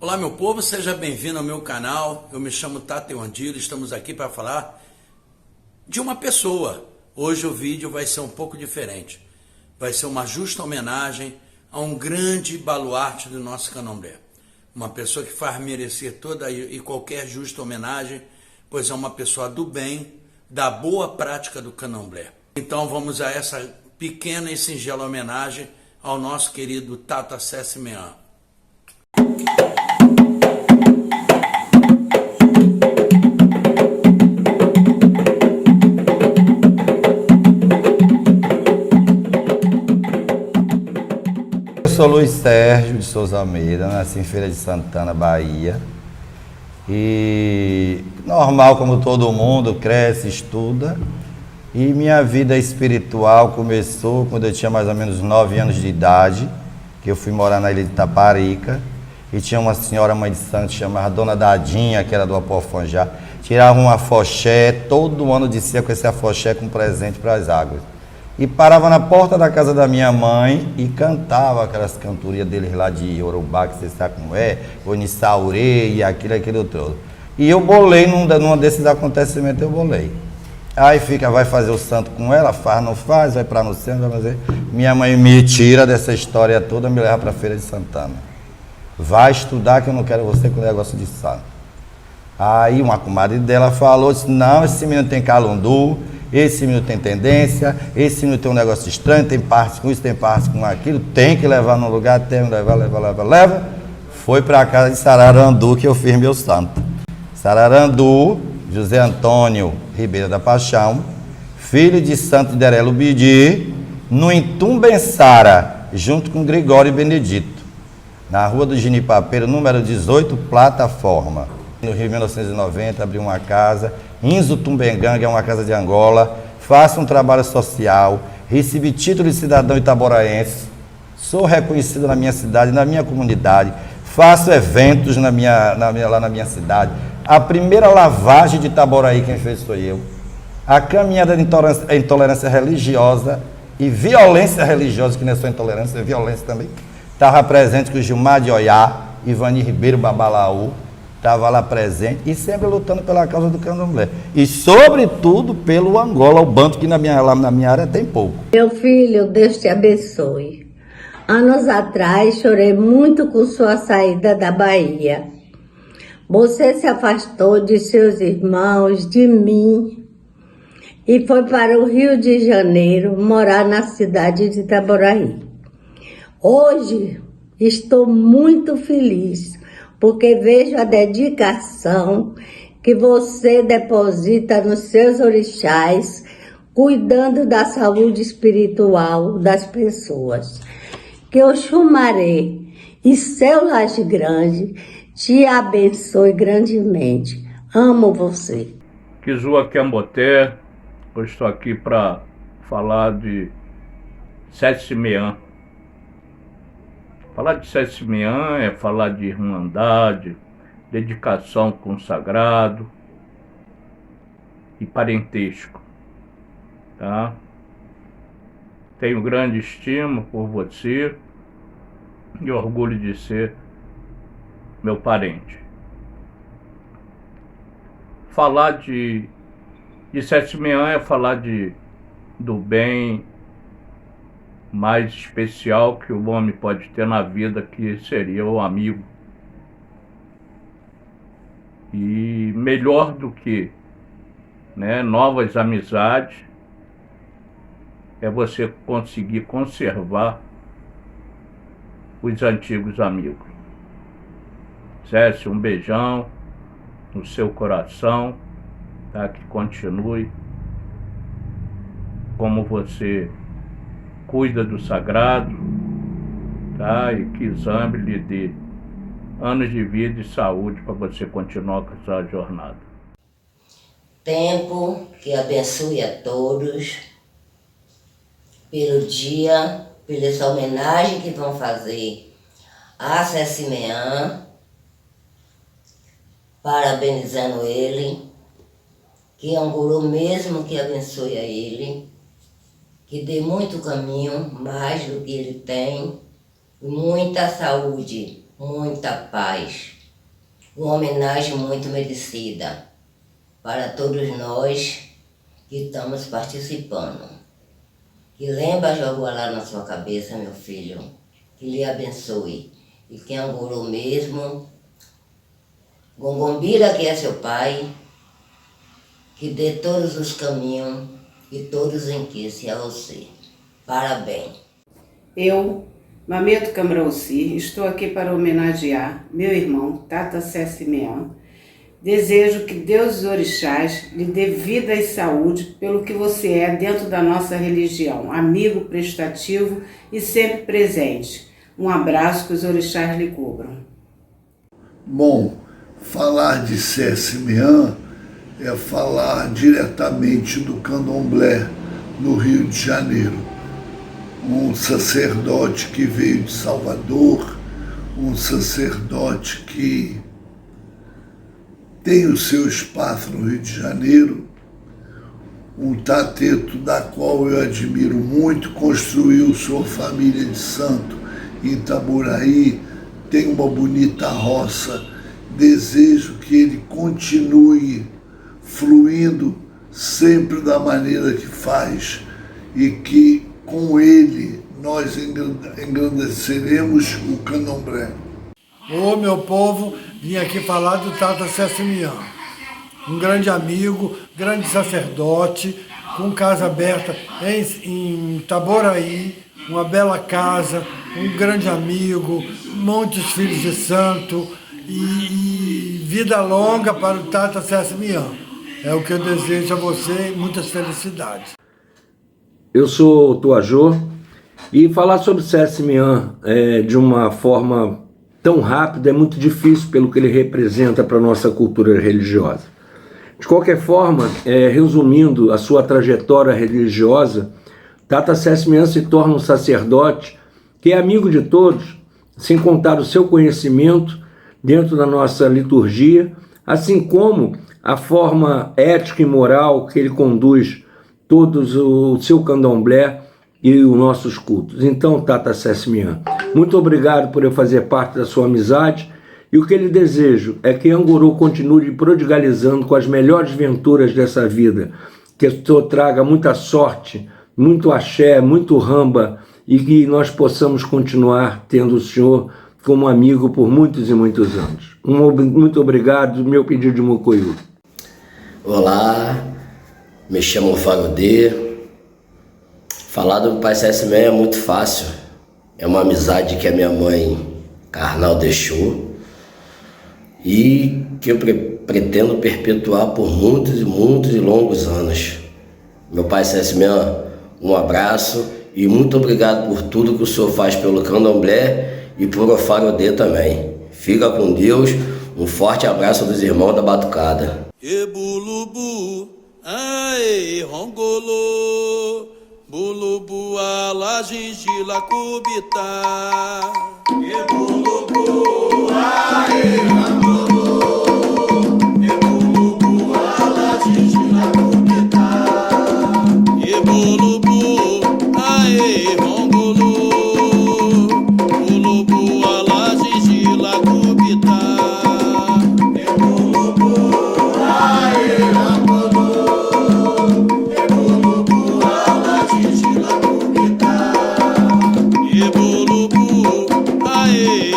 Olá meu povo, seja bem-vindo ao meu canal. Eu me chamo Tata Ondilo, estamos aqui para falar de uma pessoa. Hoje o vídeo vai ser um pouco diferente. Vai ser uma justa homenagem a um grande baluarte do nosso candomblé. Uma pessoa que faz merecer toda e qualquer justa homenagem, pois é uma pessoa do bem, da boa prática do candomblé. Então vamos a essa pequena e singela homenagem ao nosso querido Tata Sessimean. Eu sou Luiz Sérgio de Souza Almeida, nasci em Feira de Santana, Bahia. E normal, como todo mundo, cresce, estuda. E minha vida espiritual começou quando eu tinha mais ou menos 9 anos de idade, que eu fui morar na ilha de Itaparica. E tinha uma senhora mãe de santo chamada Dona Dadinha, que era do Apofonjá. Tirava um afoxé, todo ano descia com esse afoxé com presente para as águas. E parava na porta da casa da minha mãe e cantava aquelas cantorias deles lá de Yorubá, que você sabe como é, Onissaurê e aquilo todo. E eu bolei num desses acontecimentos, eu bolei. Aí vai fazer o santo com ela, faz, não faz, vai para no centro, vai fazer. Minha mãe me tira dessa história toda, me leva para a Feira de Santana. Vai estudar que eu não quero você com negócio de santo. Aí uma comadre dela falou, disse, não, esse menino tem calundu, esse menino tem tendência, esse menino tem um negócio estranho, tem parte com isso, tem parte com aquilo, tem que levar num lugar, tem que leva. Foi para a casa de Sararandu que eu fiz meu santo. Sararandu, José Antônio Ribeiro da Paixão, filho de Santo Derelo Bidi, no Intumbençara, junto com Gregório Benedito, na rua do Ginipapeiro, número 18, plataforma. No Rio, 1990, abri uma casa, Inzo Tumbengang, é uma casa de Angola, faço um trabalho social, recebi título de cidadão itaboraense, sou reconhecido na minha cidade, na minha comunidade, faço eventos lá na minha cidade. A primeira lavagem de Itaboraí, quem fez foi eu. A caminhada de intolerância religiosa e violência religiosa, que não é só intolerância, é violência também, estava presente com o Gilmar de Oiá, Ivani Ribeiro Babalaú, estava lá presente e sempre lutando pela causa do candomblé. E, sobretudo, pelo Angola, o banto que lá na minha área tem pouco. Meu filho, Deus te abençoe. Anos atrás, chorei muito com sua saída da Bahia. Você se afastou de seus irmãos, de mim, e foi para o Rio de Janeiro, morar na cidade de Itaboraí. Hoje, estou muito feliz, porque vejo a dedicação que você deposita nos seus orixás, cuidando da saúde espiritual das pessoas. Que o Xumaré e seu Laje Grande te abençoe grandemente. Amo você. Kizua Kemboté, eu estou aqui para falar de Sessimean. Falar de Sessimean é falar de irmandade, dedicação com o sagrado e parentesco, tá? Tenho grande estima por você e orgulho de ser meu parente. Falar de Sessimean é falar do bem mais especial que o homem pode ter na vida, que seria o amigo. E melhor do que, novas amizades, é você conseguir conservar os antigos amigos. Cesse, um beijão no seu coração, tá? Que continue como você cuida do sagrado, tá? E que Zambi lhe dê anos de vida e saúde para você continuar com a sua jornada. Tempo que abençoe a todos pelo dia, pela essa homenagem que vão fazer a Sessimean, parabenizando ele, que Anguru mesmo que abençoe a ele, que dê muito caminho, mais do que ele tem, muita saúde, muita paz. uma homenagem muito merecida para todos nós que estamos participando. Que lembra jogou lá na sua cabeça, meu filho, que lhe abençoe. E que Anguru mesmo, Gongombira, que é seu pai, que dê todos os caminhos e todos em que se a você. Parabéns. Eu, Mameto Camaraúci, estou aqui para homenagear meu irmão, Tata Sé Simeão. Desejo que Deus e os orixás lhe dê vida e saúde pelo que você é dentro da nossa religião, amigo prestativo e sempre presente. Um abraço, que os orixás lhe cubram. Bom, falar de Sé Simeão é falar diretamente do candomblé no Rio de Janeiro. Um sacerdote que veio de Salvador, um sacerdote que tem o seu espaço no Rio de Janeiro, um tateto da qual eu admiro muito, construiu sua família de santo em Itaboraí, tem uma bonita roça. Desejo que ele continue fluindo sempre da maneira que faz e que com ele nós engrandeceremos o candomblé. Ô meu povo, vim aqui falar do Tata Sé Simeão, um grande amigo, grande sacerdote, com casa aberta em Itaboraí, uma bela casa, um grande amigo, muitos filhos de santo e vida longa para o Tata Sé Simeão. É o que eu desejo a você e muitas felicidades. Eu sou o Tuajô e falar sobre Sé Simeão de uma forma tão rápida é muito difícil pelo que ele representa para a nossa cultura religiosa. De qualquer forma, resumindo a sua trajetória religiosa, Tata Sé Simeão se torna um sacerdote que é amigo de todos, sem contar o seu conhecimento dentro da nossa liturgia, assim como a forma ética e moral que ele conduz todos o seu candomblé e os nossos cultos. Então, Tata Sé Simeão, muito obrigado por eu fazer parte da sua amizade, e o que lhe desejo é que Anguru continue prodigalizando com as melhores venturas dessa vida, que o Senhor traga muita sorte, muito axé, muito ramba, e que nós possamos continuar tendo o Senhor como amigo por muitos e muitos anos. Muito obrigado, meu pedido de Mucoiú. Olá, me chamo Fagodê. Falar do Pai Sé Simeão é muito fácil. É uma amizade que a minha mãe carnal deixou e que eu pretendo perpetuar por muitos e muitos e longos anos. Meu Pai Sé Simeão, um abraço e muito obrigado por tudo que o senhor faz pelo candomblé e por Ofarodê também. Fica com Deus, um forte abraço dos irmãos da Batucada. Ebulubu, ae, rongolo, bulubu, ala, gingila, cubita. Ebulubu, ae, rongolo, ebulubu, ala, gingila, cubita. Ebulubu, ae, rongolo, bulubu, ala, gingila, cubita. Ebulubu, ae,